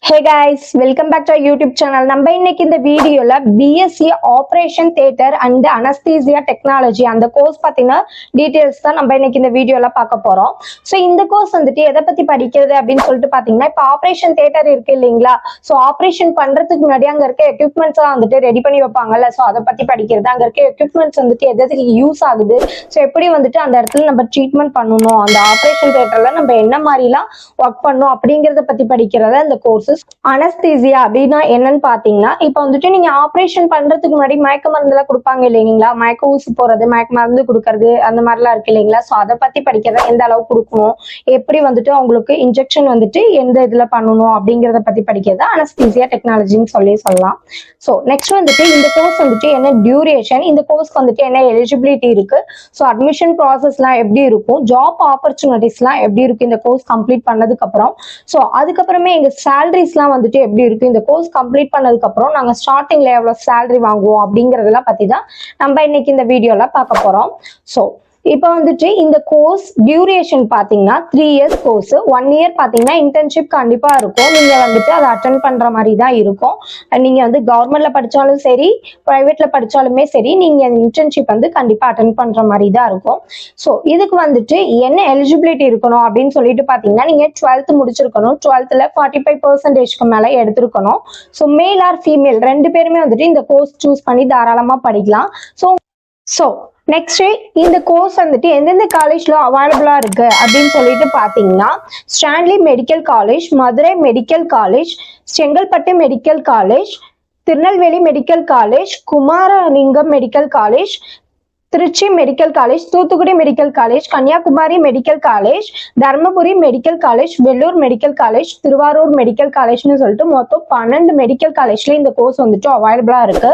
Hey guys, welcome back to our YouTube channel. நம்ம இன்னைக்கு இந்த வீடியோல BSc operation theatre and anaesthesia technology அந்த கோர்ஸ் பத்தின டீடைல்ஸ் தான் நம்ம இன்னைக்கு இந்த வீடியோல பார்க்க போறோம். ஸோ இந்த கோர்ஸ் வந்துட்டு எதை பத்தி படிக்கிறது அப்படின்னு சொல்லிட்டு பாத்தீங்கன்னா, இப்போ ஆபரேஷன் தியேட்டர் இருக்கு இல்லைங்களா? ஸோ ஆபரேஷன் பண்றதுக்கு முன்னாடி அங்க இருக்க எக்யூப்மெண்ட்ஸ் எல்லாம் வந்துட்டு ரெடி பண்ணி வைப்பாங்கல்ல. ஸோ அதை பத்தி படிக்கிறது, அங்க இருக்க எக்யூப்மெண்ட்ஸ் வந்துட்டு எதுக்கு யூஸ் ஆகுது, ஸோ எப்படி வந்துட்டு அந்த இடத்துல நம்ம ட்ரீட்மெண்ட் பண்ணணும், அந்த ஆபரேஷன் தியேட்டர்ல நம்ம என்ன மாதிரிலாம் ஒர்க் பண்ணணும் அப்படிங்கறத பத்தி படிக்கிறத இந்த கோர்ஸ். அனஸ்தீசியா அப்படின்னா என்னன்னு பாத்தீங்கன்னா, இப்ப வந்துட்டு நீங்க ஆபரேஷன் பண்றதுக்கு முன்னாடி மயக்க மருந்து எல்லாம் கொடுப்பாங்க இல்லைங்களா? மயக்க ஊசி போறது, மயக்க மருந்து கொடுக்கறது, அந்த மாதிரிலாம் இருக்கு இல்லைங்களா? சோ அதை பத்தி படிக்கிறத, எந்த அளவு கொடுக்கணும், எப்படி வந்துட்டு அவங்களுக்கு இன்ஜெக்ஷன் வந்துட்டு எந்த இதுல பண்ணணும் அப்படிங்கறத பத்தி படிக்கிறத அனஸ்தீசியா டெக்னாலஜின்னு சொல்லலாம். சோ நெக்ஸ்ட் வந்துட்டு இந்த கோர்ஸ் வந்துட்டு என்ன டியூரேஷன், இந்த கோர்ஸ்க்கு வந்துட்டு என்ன எலிஜிபிலிட்டி இருக்கு, ஸோ அட்மிஷன் ப்ராசஸ்லாம் எப்படி இருக்கும், ஜாப் ஆப்பர்ச்சுனிட்டிஸ்லாம் எப்படி இருக்கு இந்த கோர்ஸ் கம்ப்ளீட் பண்ணதுக்கு அப்புறம், ஸோ அதுக்கப்புறமே எங்க சேலரிஸ்லாம் வந்துட்டு எப்படி இருக்கு, இந்த கோர்ஸ் கம்ப்ளீட் பண்ணதுக்கு அப்புறம் நாங்க ஸ்டார்டிங்ல எவ்வளவு சேலரி வாங்குவோம் அப்படிங்கறதெல்லாம் பத்தி தான் நம்ம இன்னைக்கு இந்த வீடியோல பார்க்க போறோம். ஸோ இப்போ வந்துட்டு இந்த கோர்ஸ் டியூரேஷன் பாத்தீங்கன்னா 3 இயர்ஸ் கோர்ஸ். 1 இயர் பாத்தீங்கன்னா இன்டர்ன்ஷிப் கண்டிப்பா இருக்கும். நீங்க வந்துட்டு அதை அட்டென்ட் பண்ற மாதிரி தான் இருக்கும். நீங்க வந்து கவர்மெண்ட்ல படிச்சாலும் சரி, பிரைவேட்ல படிச்சாலுமே சரி, நீங்க இன்டர்ன்ஷிப் வந்து கண்டிப்பா அட்டென்ட் பண்ற மாதிரி தான் இருக்கும். ஸோ இதுக்கு வந்துட்டு என்ன எலிஜிபிலிட்டி இருக்கணும் அப்படின்னு சொல்லிட்டு பாத்தீங்கன்னா, நீங்க 12th முடிச்சிருக்கணும். 12th 45% மேல எடுத்திருக்கணும். ஸோ மேல் ஆர் ஃபீமேல் ரெண்டு பேருமே வந்துட்டு இந்த கோர்ஸ் சூஸ் பண்ணி தாராளமா படிக்கலாம். ஸோ நெக்ஸ்ட் இந்த கோர்ஸ் வந்துட்டு எந்தெந்த காலேஜ்ல அவைலபிளா இருக்கு அப்படின்னு சொல்லிட்டு பாத்தீங்கன்னா, Stanley medical college, Madurai medical college, Chengalpattu medical college, Tirunelveli medical college, Kumaralingam medical college, Trichy medical college, Thoothukudi medical college, Kanyakumari medical college, Dharmapuri medical college, Vellore medical college, Thiruvarur medical காலேஜ்னு சொல்லிட்டு மொத்தம் 12 மெடிக்கல் காலேஜ்ல இந்த கோர்ஸ் வந்துட்டு அவைலபிளா இருக்கு.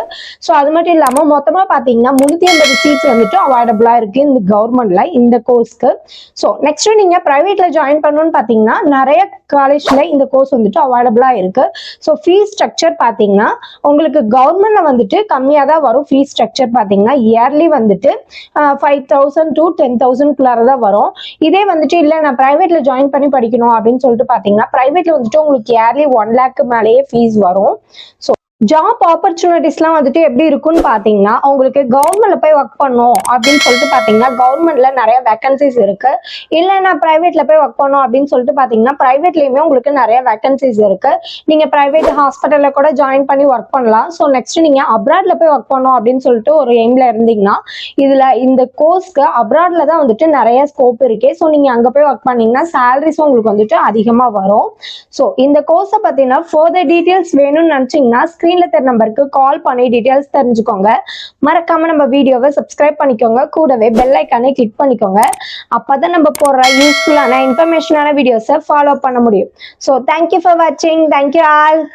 ஸோ அது மட்டும் இல்லாம மொத்தமா பாத்தீங்கன்னா 380 சீட்ஸ் வந்துட்டு அவைலபிளா இருக்கு இந்த கவர்மெண்ட்ல இந்த கோர்ஸ்க்கு. ஸோ நெக்ஸ்ட் நீங்க பிரைவேட்ல ஜாயின் பண்ணணும்னு பாத்தீங்கன்னா, நிறைய காலேஜ்ல இந்த கோர்ஸ் வந்துட்டு அவைலபிளா இருக்கு. ஸோ ஃபீஸ் ஸ்ட்ரக்சர் பாத்தீங்கன்னா உங்களுக்கு கவர்மெண்ட்ல வந்துட்டு கம்மியா தான் வரும். ஃபீஸ் ஸ்ட்ரக்சர் பாத்தீங்கன்னா இயர்லி வந்துட்டு 5,000 to 10,000 தான் வரும். இதே வந்துட்டு இல்ல நான் பிரைவேட்ல ஜாயின் பண்ணி படிக்கணும் அப்படின்னு சொல்லிட்டு பாத்தீங்கன்னா, பிரைவேட்ல வந்துட்டு உங்களுக்கு இயர்லி 1 lakh மேலேயே ஃபீஸ் வரும். ஸோ ஜாப் ஆப்பர்ச்சுனிட்டிஸ்லாம் வந்துட்டு எப்படி இருக்குன்னு பாத்தீங்கன்னா, உங்களுக்கு கவர்மெண்ட்ல போய் ஒர்க் பண்ணும் அப்படின்னு சொல்லிட்டு பாத்தீங்கன்னா, கவர்மெண்ட்ல நிறைய வேகன்சிஸ் இருக்கு. இல்ல நான் பிரைவேட்ல போய் ஒர்க் பண்ணும் அப்படின்னு சொல்லிட்டு பாத்தீங்கன்னா, பிரைவேட்லயுமே உங்களுக்கு நிறைய வேகன்சிஸ் இருக்கு. நீங்க பிரைவேட் ஹாஸ்பிட்டல்ல கூட ஜாயின் பண்ணி ஒர்க் பண்ணலாம். ஸோ நெக்ஸ்ட் நீங்க அப்ராட்ல போய் ஒர்க் பண்ணும் அப்படின்னு சொல்லிட்டு ஒரு எய்ம்ல இருந்தீங்கன்னா, இதுல இந்த கோர்ஸ்க்கு அப்ராட்ல தான் வந்துட்டு நிறைய ஸ்கோப் இருக்கு. ஸோ நீங்க அங்க போய் ஒர்க் பண்ணீங்கன்னா சேலரிஸும் உங்களுக்கு வந்துட்டு அதிகமா வரும். ஸோ இந்த கோர்ஸை பத்தினா ஃபர்தர் டீடைல்ஸ் வேணும்னு நினைச்சீங்கன்னா, ஸ்கிரீன்ல தெரிய நம்பருக்கு கால் பண்ணி டீடைல்ஸ் தெரிஞ்சுக்கோங்க. மறக்காம நம்ம வீடியோவை சப்ஸ்கிரைப் பண்ணிக்கோங்க, கூடவே பெல் ஐக்கானை கிளிக் பண்ணிக்கோங்க. அப்பதான் நம்ம போடுற யூஸ்ஃபுல்லான இன்ஃபர்மேஷனான வீடியோஸை ஃபாலோ பண்ண முடியும். ஸோ தேங்க்யூ ஃபார் வாட்சிங். Thank you all.